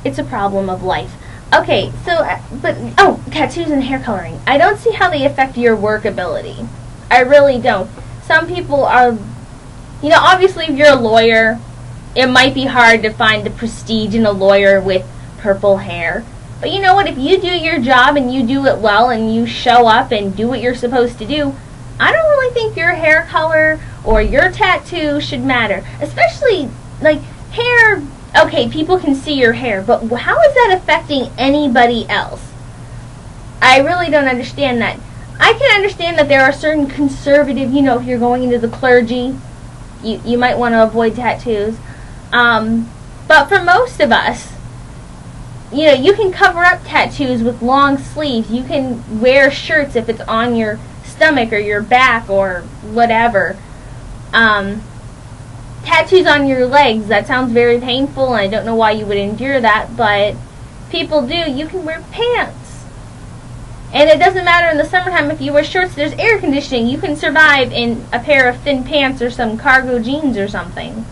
It's a problem of life. Okay, so, tattoos and hair coloring. I don't see how they affect your work ability. I really don't. Some people are, obviously if you're a lawyer, it might be hard to find the prestige in a lawyer with purple hair. But you know what? If you do your job and you do it well and you show up and do what you're supposed to do, I don't really think your hair color or your tattoo should matter. Especially, like, hair, okay, people can see your hair, but how is that affecting anybody else? I really don't understand that. I can understand that there are certain conservative, if you're going into the clergy, you might want to avoid tattoos. But for most of us, you can cover up tattoos with long sleeves. You can wear shirts if it's on your stomach or your back or whatever. Tattoos on your legs, that sounds very painful, and I don't know why you would endure that, but people do. You can wear pants. And it doesn't matter in the summertime if you wear shorts, there's air conditioning. You can survive in a pair of thin pants or some cargo jeans or something.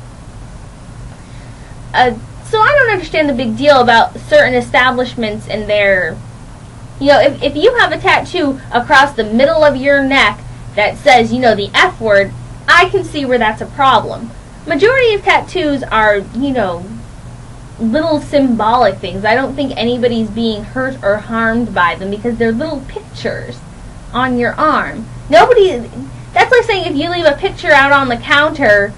So I don't understand the big deal about certain establishments and their... if you have a tattoo across the middle of your neck that says, the F word, I can see where that's a problem. Majority of tattoos are, little symbolic things. I don't think anybody's being hurt or harmed by them because they're little pictures on your arm. That's like saying if you leave a picture out on the counter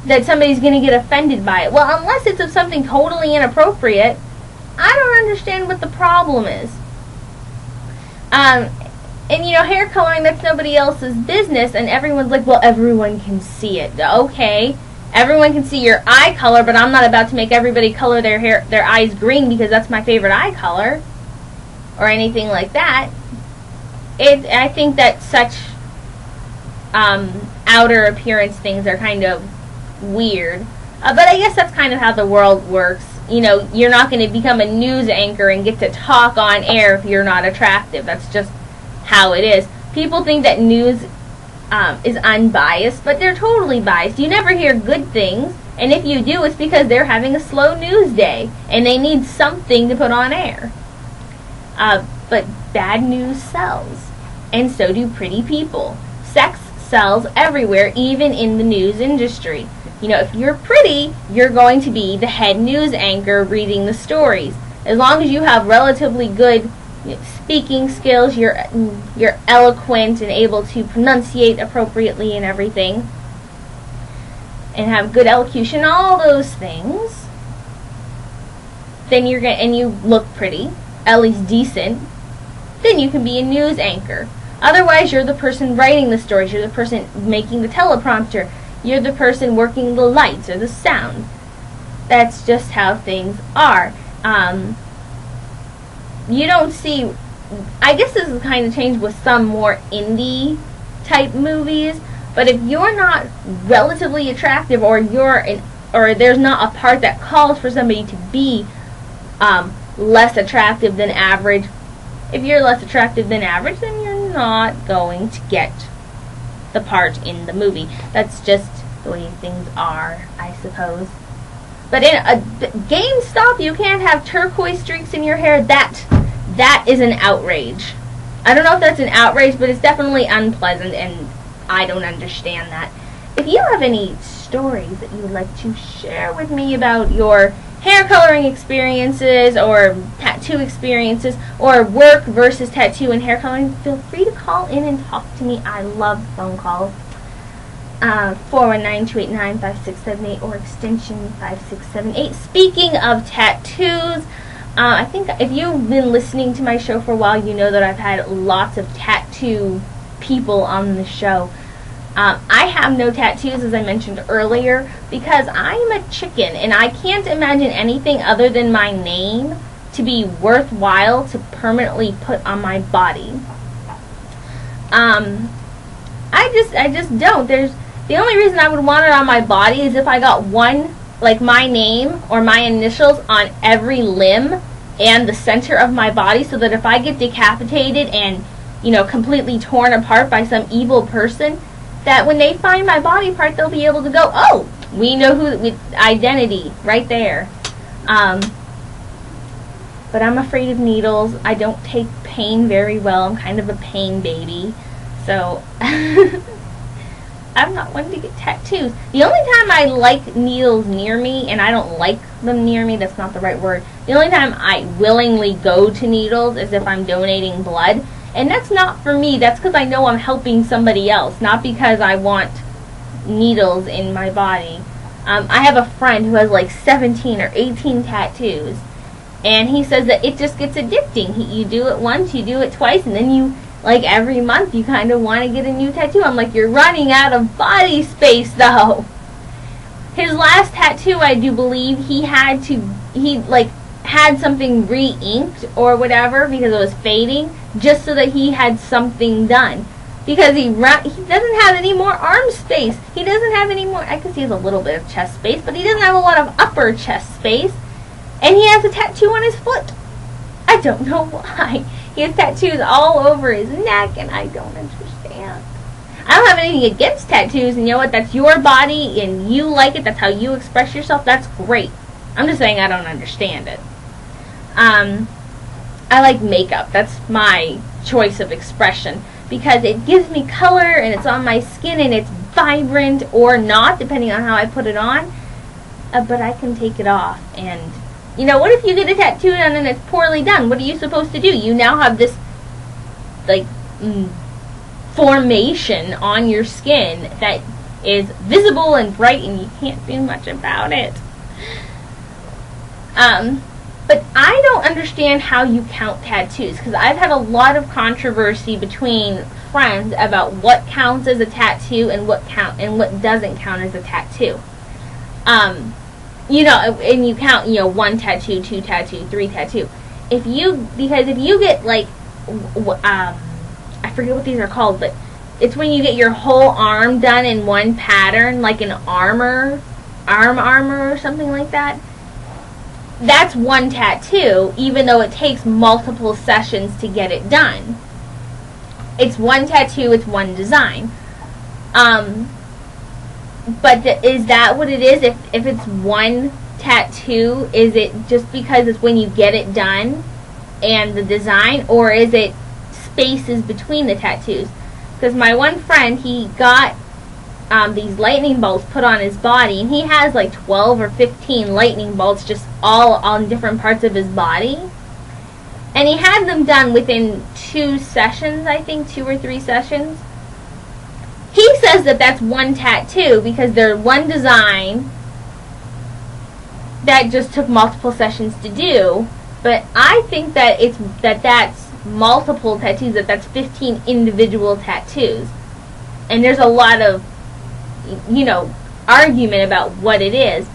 that somebody's going to get offended by it. Well, unless it's of something totally inappropriate, I don't understand what the problem is. And hair coloring, that's nobody else's business, and everyone's like, well, everyone can see it. Okay, everyone can see your eye color, but I'm not about to make everybody color their eyes green because that's my favorite eye color, or anything like that. I think that such outer appearance things are kind of weird. But I guess that's kind of how the world works. You're not going to become a news anchor and get to talk on air if you're not attractive. That's just how it is. People think that news is unbiased, but they're totally biased. You never hear good things, and if you do, it's because they're having a slow news day, and they need something to put on air. But bad news sells, and so do pretty people. Sex sells everywhere, even in the news industry. If you're pretty, you're going to be the head news anchor reading the stories. As long as you have relatively good speaking skills, you're eloquent and able to pronunciate appropriately and everything, and have good elocution, all those things, then and you look pretty, at least decent, then you can be a news anchor. Otherwise, you're the person writing the stories, you're the person making the teleprompter, you're the person working the lights or the sound. That's just how things are. You don't see... I guess this has kind of changed with some more indie type movies, but if you're not relatively attractive, or there's not a part that calls for somebody to be less attractive than average, if you're less attractive than average, then you're not going to get the part in the movie. That's just the way things are, I suppose. But in a GameStop, you can't have turquoise streaks in your hair. That is an outrage. I don't know if that's an outrage, but it's definitely unpleasant, and I don't understand that. If you have any stories that you would like to share with me about your hair coloring experiences or tattoo experiences, or work versus tattoo and hair coloring, feel free to call in and talk to me. I love phone calls. 419-289-5678 or extension 5678. Speaking of tattoos, I think if you've been listening to my show for a while, you know that I've had lots of tattoo people on the show. I have no tattoos, as I mentioned earlier, because I'm a chicken, and I can't imagine anything other than my name to be worthwhile to permanently put on my body. I just don't. The only reason I would want it on my body is if I got one, like my name or my initials on every limb and the center of my body, so that if I get decapitated and, completely torn apart by some evil person, that when they find my body part, they'll be able to go, oh, we know who, with identity right there. but I'm afraid of needles. I don't take pain very well. I'm kind of a pain baby. So I'm not one to get tattoos. The only time I like needles near me, and I don't like them near me, that's not the right word. The only time I willingly go to needles is if I'm donating blood. And that's not for me. That's because I know I'm helping somebody else, not because I want needles in my body. I have a friend who has like 17 or 18 tattoos. And he says that it just gets addicting. You do it once, you do it twice, and then you, like every month, you kind of want to get a new tattoo. I'm like, you're running out of body space, though. His last tattoo, I do believe, he had something re-inked or whatever because it was fading, just so that he had something done. Because he doesn't have any more arm space. He doesn't have any more, I guess he has a little bit of chest space, but he doesn't have a lot of upper chest space. And he has a tattoo on his foot. I don't know why. He has tattoos all over his neck, and I don't understand. I don't have anything against tattoos, and you know what? That's your body, and you like it. That's how you express yourself. That's great. I'm just saying I don't understand it. I like makeup. That's my choice of expression, because it gives me color, and it's on my skin, and it's vibrant or not, depending on how I put it on. But I can take it off, and you know, what if you get a tattoo done and it's poorly done? What are you supposed to do? You now have this, like, formation on your skin that is visible and bright, and you can't do much about it. But I don't understand how you count tattoos, because I've had a lot of controversy between friends about what counts as a tattoo and what doesn't count as a tattoo. You know, and you count, you know, 1 tattoo, 2 tattoo, 3 tattoo. Because if you get, like, I forget what these are called, but it's when you get your whole arm done in one pattern, like an arm armor or something like that. That's 1 tattoo, even though it takes multiple sessions to get it done. It's 1 tattoo, it's 1 design. But is that what it is? If it's 1 tattoo, is it just because it's when you get it done and the design, or is it spaces between the tattoos? Because my one friend, he got these lightning bolts put on his body, and he has like 12 or 15 lightning bolts just all on different parts of his body. And he had them done within 2 sessions, I think, 2 or 3 sessions. He says that that's 1 tattoo because they're 1 design that just took multiple sessions to do. But I think that that's multiple tattoos, that's 15 individual tattoos. And there's a lot of, you know, argument about what it is.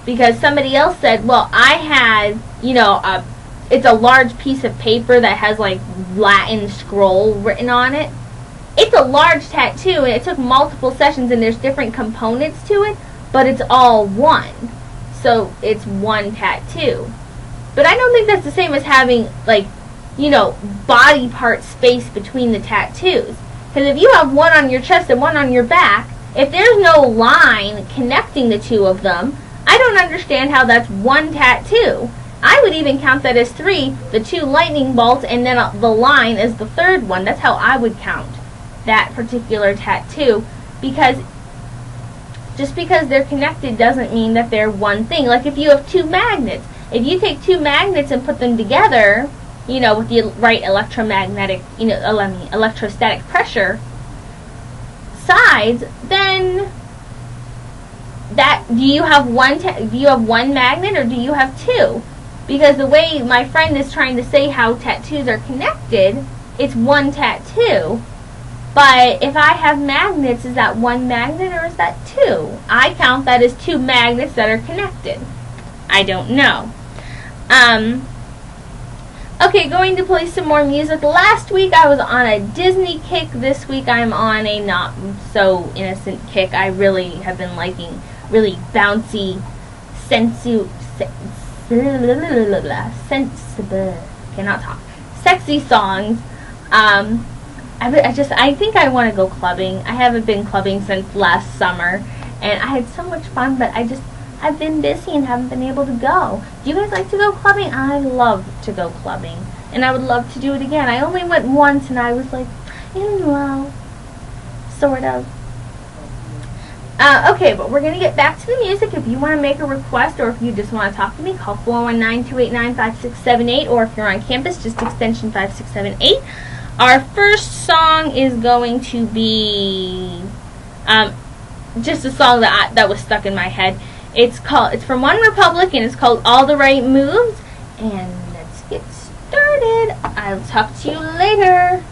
Because somebody else said, well, I had, you know, it's a large piece of paper that has like Latin scroll written on it. It's a large tattoo, and it took multiple sessions, and there's different components to it, but it's all 1. So it's 1 tattoo. But I don't think that's the same as having, like, you know, body part space between the tattoos. Because if you have 1 on your chest and 1 on your back, if there's no line connecting the 2 of them, I don't understand how that's 1 tattoo. I would even count that as 3, the 2 lightning bolts, and then the line as the 3rd one. That's how I would count that particular tattoo, because just because they're connected doesn't mean that they're 1 thing. Like if you have 2 magnets, if you take 2 magnets and put them together, you know, with the right electromagnetic, you know, electrostatic pressure sides, then do you have 1 magnet, or do you have 2? Because the way my friend is trying to say how tattoos are connected, it's 1 tattoo. But if I have magnets, is that 1 magnet or is that 2? I count that as 2 magnets that are connected. I don't know. Okay, going to play some more music. Last week I was on a Disney kick. This week I'm on a not so innocent kick. I really have been liking really bouncy, sexy songs. I think I want to go clubbing. I haven't been clubbing since last summer, and I had so much fun, but I I've been busy and haven't been able to go. Do you guys like to go clubbing? I love to go clubbing, and I would love to do it again. I only went once, and I was like, in love, sort of. Okay, but we're going to get back to the music. If you want to make a request or if you just want to talk to me, call 419-289-5678, or if you're on campus, just extension 5678. Our first song is going to be just a song that was stuck in my head. It's from One Republic, and it's called All the Right Moves. And let's get started. I'll talk to you later.